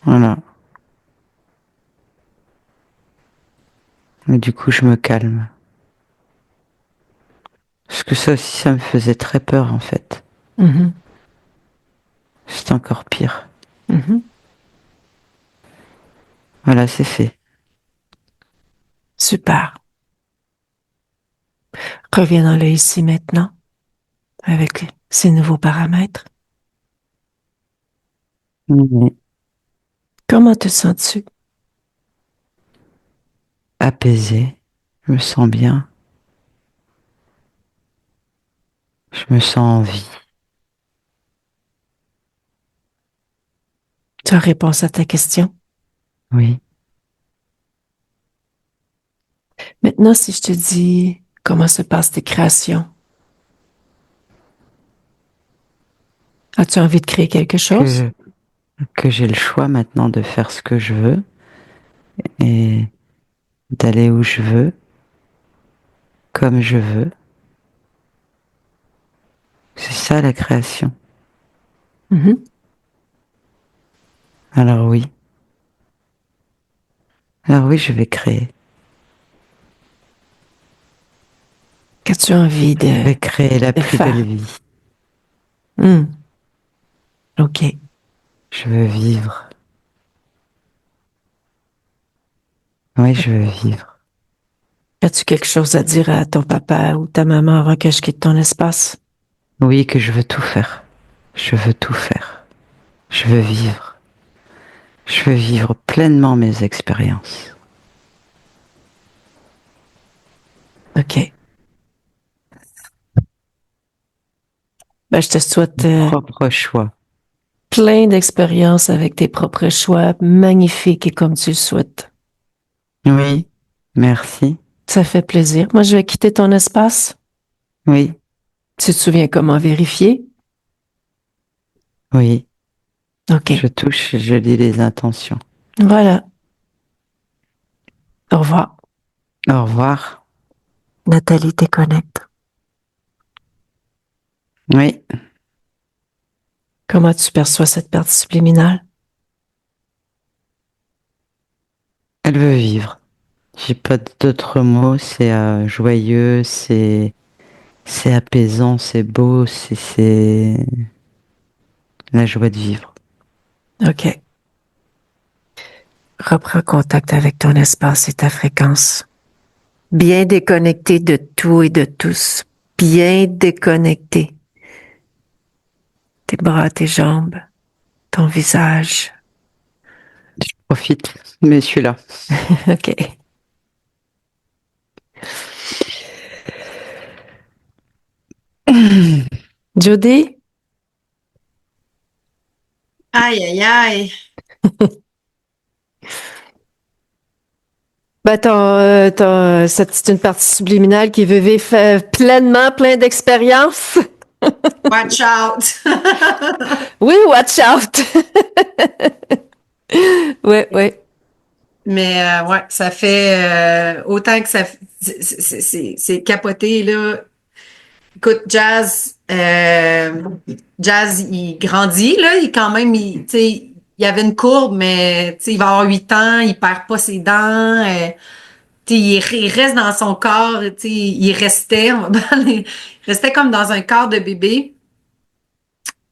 Voilà. Et du coup, je me calme. Parce que ça aussi, ça me faisait très peur, en fait. Mhm. C'est encore pire. Mhm. Voilà, c'est fait. Super. Reviens dans le ici maintenant avec ces nouveaux paramètres. Oui. Comment te sens-tu? Apaisé. Je me sens bien. Je me sens en vie. Tu as réponse à ta question? Oui. Maintenant, si je te dis comment se passent tes créations, as-tu envie de créer quelque chose? Que, que j'ai le choix maintenant de faire ce que je veux et d'aller où je veux, comme je veux. C'est ça la création. Mhm. Alors oui. Alors oui, je vais créer. Qu'as-tu envie Je vais créer la de plus belle faire? vie. Hmm. OK. Je veux vivre. Oui, je veux vivre. As-tu quelque chose à dire à ton papa ou ta maman avant que je quitte ton espace? Oui, que je veux tout faire. Je veux tout faire. Je veux vivre. Je veux vivre pleinement mes expériences. OK. Ben, je te souhaite Mon propre choix. plein d'expériences avec tes propres choix, magnifiques et comme tu le souhaites. Oui, merci. Ça fait plaisir. Moi, je vais quitter ton espace. Oui, Tu te souviens comment vérifier? oui. Je OK. touche, je lis les intentions. Voilà. Au revoir. Au revoir. Nathalie déconnecte. Oui, Comment tu perçois cette partie subliminale? elle veut vivre. J'ai pas d'autres mots. C'est joyeux, c'est c'est apaisant, c'est beau, c'est la joie de vivre. OK. Reprends contact avec ton espace et ta fréquence. Bien déconnecté de tout et de tous. Bien déconnecté. Tes bras, tes jambes, ton visage. Profite, mais je suis là. OK. Judy? Aïe, aïe, aïe. Ben, c'est une partie subliminale qui veut vivre pleinement, plein d'expériences. Watch out. Oui, watch out. Oui, oui. Mais ouais, ça fait autant que ça c'est capoté là. Écoute, Jazz, il grandit là, il quand même, tu sais, il y avait une courbe, mais tu sais, il va avoir 8 ans, il perd pas ses dents, tu sais, il reste dans son corps, tu sais, il restait, il restait comme dans un corps de bébé,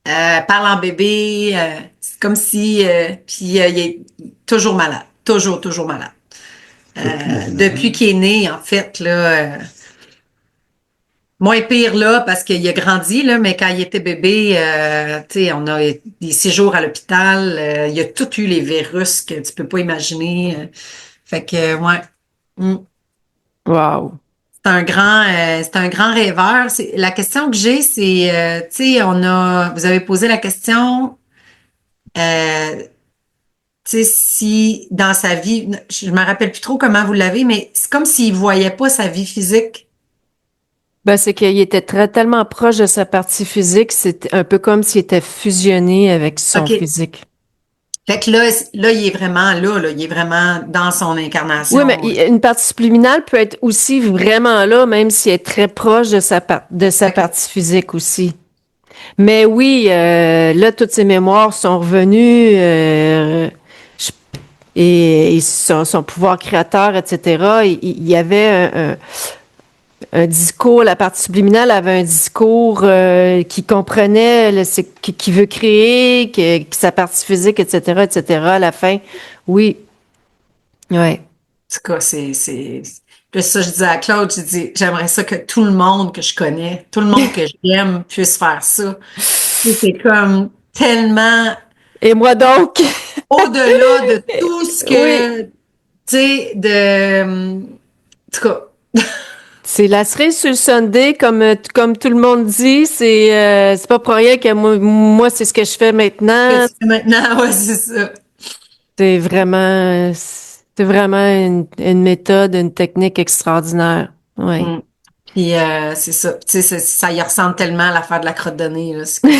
parle en bébé, c'est comme si, puis il est toujours malade, toujours malade. Depuis qu'il est né, en fait, là. Moins pire là parce qu'il a grandi là, mais quand il était bébé, tu sais, on a des séjours à l'hôpital. Il a tout eu les virus que tu peux pas imaginer. Fait que ouais, Mm. Wow. C'est un grand rêveur. La question que j'ai, c'est, tu sais, vous avez posé la question, euh, tu sais, si dans sa vie, je me rappelle plus trop comment vous l'avez, mais c'est comme s'il voyait pas sa vie physique. Ben, c'est qu'il était tellement proche de sa partie physique, c'était un peu comme s'il était fusionné avec son OK. physique. Fait que là, il est vraiment là, il est vraiment dans son Oui, mais incarnation. une partie subliminale peut être aussi vraiment là, même si elle est très proche de de sa OK. partie physique aussi. Mais oui, là, toutes ses mémoires sont revenues, je- et son pouvoir créateur, etc. Il y avait un discours, la partie subliminale avait un discours qui comprenait qui veut créer, que sa partie physique, etc., etc. À la fin, oui, ouais. En tout cas, Puis ça, je disais à Claude, j'ai dit, j'aimerais ça que tout le monde que je connais, tout le monde que j'aime puisse faire ça. C'est comme tellement Et moi donc, au-delà de tout ce oui, que, tu sais, en tout cas, c'est la cerise sur le Sunday, comme tout le monde dit, c'est pas pour rien que moi c'est ce que je fais que maintenant. tu fais maintenant, ouais, c'est ça. C'est vraiment une méthode, une technique extraordinaire. Ouais. Mm. Puis c'est ça. Tu sais, ça y ressemble tellement à l'affaire de la crotte de nez, là. C'est comme.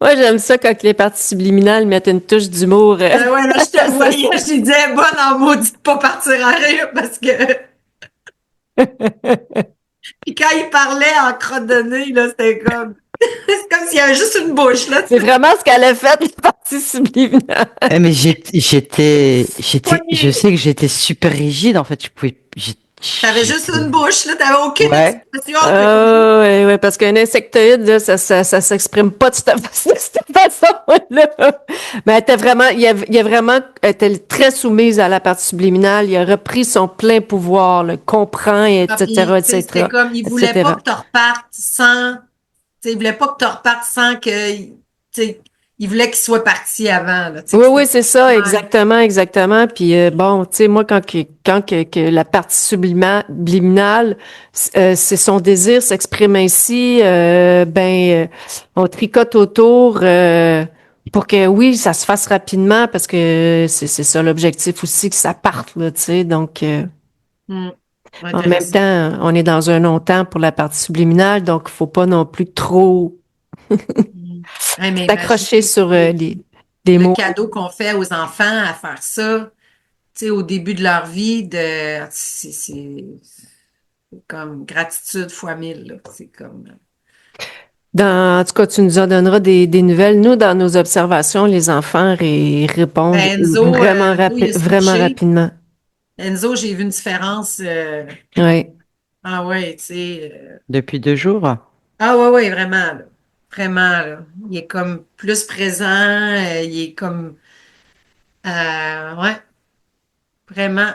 Moi, j'aime ça quand les parties subliminales mettent une touche d'humour. Ouais, là, je te voyais, je disais, bon, en maudit de pas partir en rire parce que. Puis quand il parlait en crotte de nez, là, c'était comme. C'est comme s'il y avait juste une bouche, là. C'est vraiment ce qu'elle a fait, les parties subliminales. Mais je sais que j'étais super rigide, en fait, je pouvais, T'avais juste une bouche, là. T'avais aucune ouais. expression. Ouais, ouais, parce qu'un insectoïde, là, ça s'exprime pas de cette façon-là. Mais elle était vraiment, il y a vraiment, elle était très soumise à la partie subliminale. Il a repris son plein pouvoir, le comprend, Ah, etc., puis, tu sais, c'était etc., comme, il voulait pas etc. que tu repartes sans. Tu sais, il voulait pas que tu repartes sans que. Tu sais, il voulait qu'il soit parti avant, là. Tu sais, Oui, que oui, c'était. c'est ça, Ouais. exactement, exactement. Puis bon, tu sais, moi, que la partie subliminale, c'est son désir s'exprime ainsi, on tricote autour pour que oui, ça se fasse rapidement parce que c'est ça l'objectif aussi que ça parte là, tu sais. Donc Hmm. en même Intéressant. temps, on est dans un non-temps pour la partie subliminale, donc il faut pas non plus trop Hmm. Hey, mais s'accrocher imaginez sur les le mots. cadeau qu'on fait aux enfants à faire ça, tu sais, au début de leur vie, c'est comme gratitude fois mille, là. C'est comme. En tout cas, tu nous en donneras des nouvelles. Nous, dans nos observations, les enfants répondent Ben, Enzo, Enzo, il a vraiment switché. rapidement. Enzo, j'ai vu une différence. Ouais. Ah ouais, tu sais. Depuis 2 jours? Ah ouais, ouais, vraiment, là. Vraiment, là. Il est comme plus présent, il est comme ouais, vraiment.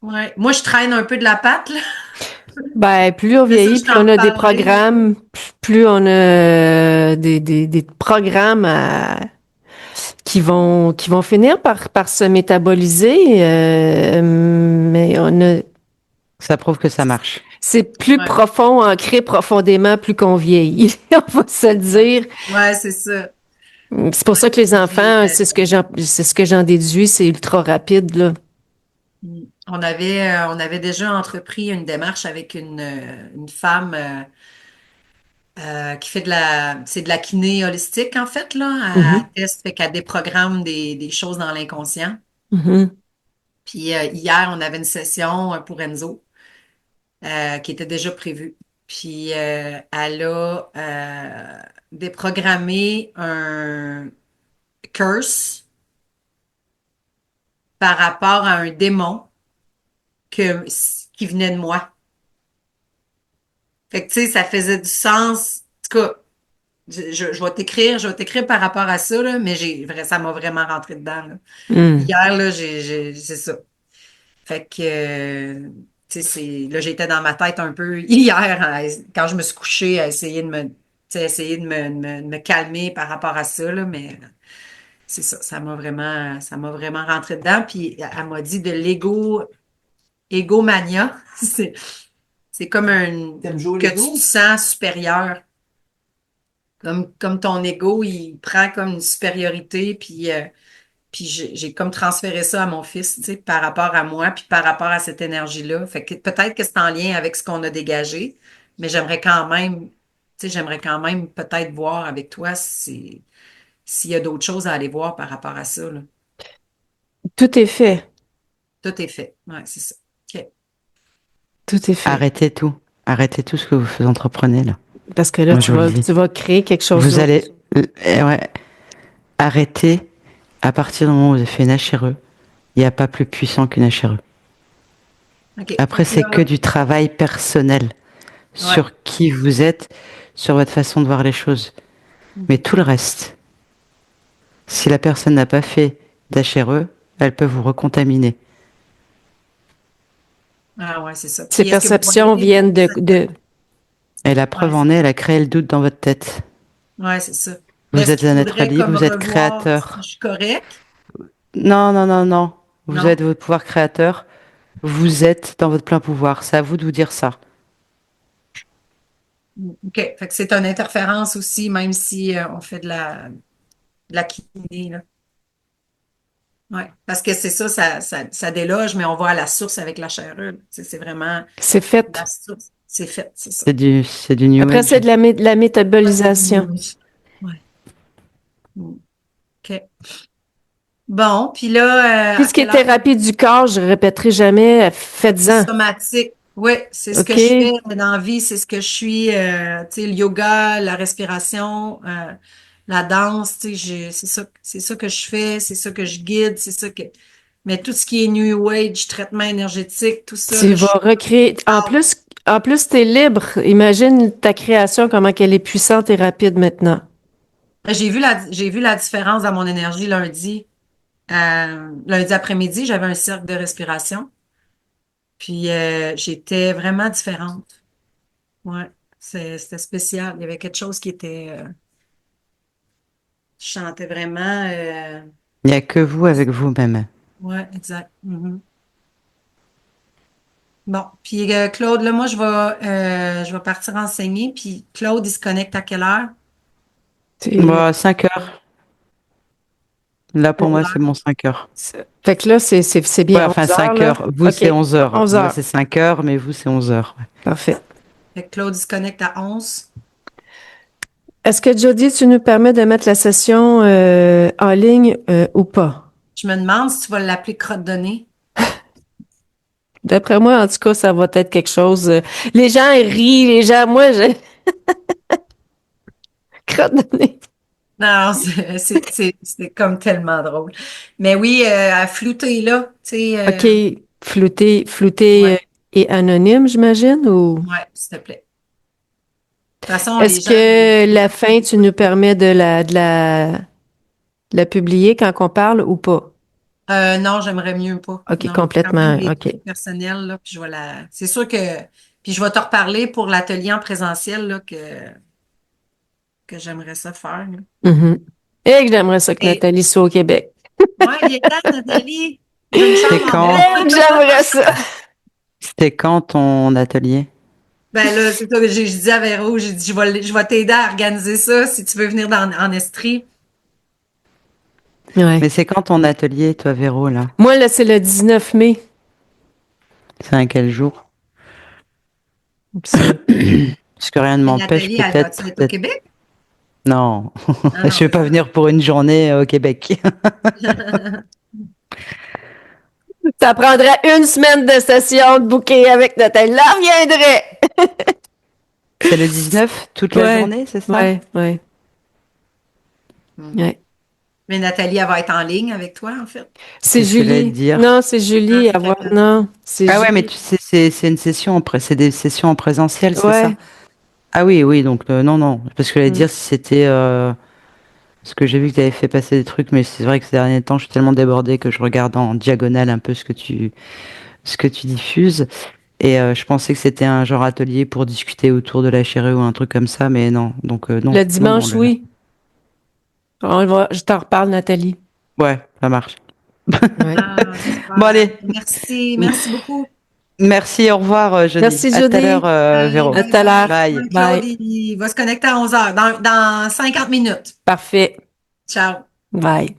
Ouais. Moi, je traîne un peu de la patte, là. Ben, plus on C'est ça, vieillit, je plus on t'en a des parlais. programmes, plus on a des programmes qui vont finir par se métaboliser, mais Ça prouve que ça marche. c'est plus Ouais, profond, ancré profondément plus qu'on vieillit. On va se le ouais. dire. Ouais, c'est ça. C'est pour Ouais. ça que les Puis, enfants, c'est ce que j'en déduis, c'est ultra rapide, là. on avait déjà entrepris une démarche avec une femme qui fait c'est de la kiné holistique, en fait, là. Mhm, Elle teste, fait qu'elle déprogramme des choses dans l'inconscient. mhm, Puis hier, on avait une session pour Enzo qui était déjà prévue. Puis elle a déprogrammé un curse par rapport à un démon que, qui venait de moi. Fait que, tu sais, ça faisait du sens. En tout cas, je vais t'écrire par rapport à ça, là, mais ça m'a vraiment rentré dedans, là. mhm. Hier, là, c'est ça. Fait que, tu sais, là, j'étais dans ma tête un peu hier, quand je me suis couchée, à essayer de tu sais, essayer de me calmer par rapport à ça, là, mais c'est ça, ça m'a vraiment rentré dedans. Puis, elle m'a dit de égomania. C'est, c'est comme T'aimes jouer au que tu Lego? te sens supérieur. Comme ton ego, il prend comme une supériorité, puis j'ai comme transféré ça à mon fils, tu sais, par rapport à moi, puis par rapport à cette énergie-là. Fait que peut-être que c'est en lien avec ce qu'on a dégagé, mais j'aimerais quand même peut-être voir avec toi s'il y a d'autres choses à aller voir par rapport à ça, là. Tout est fait. Tout est fait. Ouais, c'est ça. OK. Tout est fait. Arrêtez tout. Arrêtez tout ce que vous entreprenez là. Parce que là, Moi, je vous le dis. tu vas créer quelque chose Vous d'autre. allez, ouais, arrêtez à partir du moment où vous avez fait une HRE. Il n'y a pas plus puissant qu'une HRE. OK. Après, Fait que c'est que là, du travail personnel ouais. sur qui vous êtes, sur votre façon de voir les choses. Mais tout le reste, si la personne n'a pas fait d'HRE, elle peut vous recontaminer. Ah ouais, c'est ça. Ces Puis est-ce que vous perceptions voyez viennent de... Et la ouais, preuve en est, elle a créé le doute dans votre tête. ouais, c'est ça. Mais Vous est-ce êtes qu'il un être faudrait libre, comme vous êtes revoir si je créateur. suis correcte? Non, non, non, non. Vous Non? êtes votre pouvoir créateur. Vous êtes dans votre plein pouvoir. C'est à vous de vous dire ça. OK. Fait que c'est une interférence aussi, même si on fait de la kiné, là. Ouais. Parce que c'est ça, ça déloge, mais on va à la source avec la chèreuse. Tu sais, c'est vraiment C'est la fait. source. C'est fait, c'est ça. C'est du New Après, c'est Age. de la Ouais, c'est métabolisation. ouais. OK. Bon, puis là, Puis à ce qui est quelle heure? thérapie du corps, je répéterai jamais, faites-en. Somatique. Oui, c'est ce que je fais OK? dans la vie, c'est ce que je suis, tu sais, le yoga, la respiration, la danse, tu sais, c'est ça que je fais, c'est ça que je guide, c'est ça que, mais tout ce qui est New Age, traitement énergétique, tout ça, Tu là, je vas suis recréer. out. En plus, t'es libre. Imagine ta création, comment qu'elle est puissante et rapide maintenant. J'ai vu la différence dans mon énergie lundi. Lundi après-midi, j'avais un cercle de respiration, puis j'étais vraiment différente. Ouais, c'était spécial. Il y avait quelque chose qui était, je chantais vraiment. Il n'y a que vous avec vous-même. Ouais, exact. Mhm. Bon, puis Claude, là, moi, je vais partir enseigner. Puis Claude, il se connecte à quelle heure? C'est- Bon, 5 heures. Là, pour Pour moi, l'heure. c'est mon 5 heures. Fait que là, c'est Ouais, bien enfin, 11 heures, 5 là. heures. Vous, OK. c'est 11 heures. 11 Moi, heures. c'est 5 heures, mais vous, c'est 11 heures. Ouais. Parfait. Fait que Claude, il se connecte à 11. Est-ce que Jody, tu nous permets de mettre la session en ligne ou pas? Je me demande si tu vas l'appeler crotte de nez. D'après moi, en tout cas, ça va être quelque chose. Les gens ils rient, les gens, moi, je crotte de nez. Non, c'est comme tellement drôle. Mais oui, à flouter là, tu sais, OK. Flouté Ouais. et anonyme, j'imagine, ou Ouais, s'il te plaît. De toute façon, les est-ce gens. que la fin, tu nous permets de la publier quand on parle ou pas? Non, j'aimerais mieux pas. OK, Non, quand même complètement. des OK. trucs personnels, là, puis je vais la. C'est sûr que. Puis je vais te reparler pour l'atelier en présentiel, là, que j'aimerais ça faire, là. Mhm. Et que j'aimerais ça que Et, Nathalie soit au Québec. ouais, viens-t'en, Nathalie. J'ai une C'est chambre en quand? bas. Et que j'aimerais ça. C'était quand ton atelier? Ben là, c'est ça que j'ai dit à Véro, j'ai dit, je vais t'aider à organiser ça si tu veux venir en Estrie. Ouais. Mais c'est quand ton atelier, toi, Véro, là? Moi, là, c'est le 19 mai. C'est un quel jour? C'est- Parce que rien ne Et m'empêche Nathalie, elle va-tu peut-être être au d'être... Québec? Non, Ah je non, vais c'est pas ça. venir pour une journée au Québec. Ça prendrait une semaine de session de bouquet avec Nathalie. Là, reviendrait. C'est le 19, toute la Ouais, journée, c'est ça? ouais. Hmm. Ouais. Mais Nathalie, elle va être en ligne avec toi, en fait. C'est C'est ce que j'allais te Julie. dire. Non, c'est Ah, Julie. c'est quelqu'un. Non, c'est Ah ouais, mais Julie. tu sais, c'est une session, c'est des sessions en présentiel, c'est ça? Ouais. Ah oui, oui, donc non, non. Parce que j'allais Mm. dire si c'était... parce que j'ai vu que tu avais fait passer des trucs, mais c'est vrai que ces derniers temps, je suis tellement débordée que je regarde en diagonale un peu ce que tu diffuses. Et je pensais que c'était un genre atelier pour discuter autour de la chérie ou un truc comme ça, mais non. Donc non, Le non, non. dimanche, oui. Je t'en reparle, Nathalie. Ouais, ça marche. Ouais. Ah, Bon, super. allez. Merci, merci beaucoup. Merci, au revoir, Johnny. Merci, À tout à l'heure, Judy. Bye, Véro. À bye, tout à bye. l'heure. Ouais, Bye. Claude, Bye. il va se connecter à 11 heures, dans 50 minutes. Parfait. Ciao. Bye.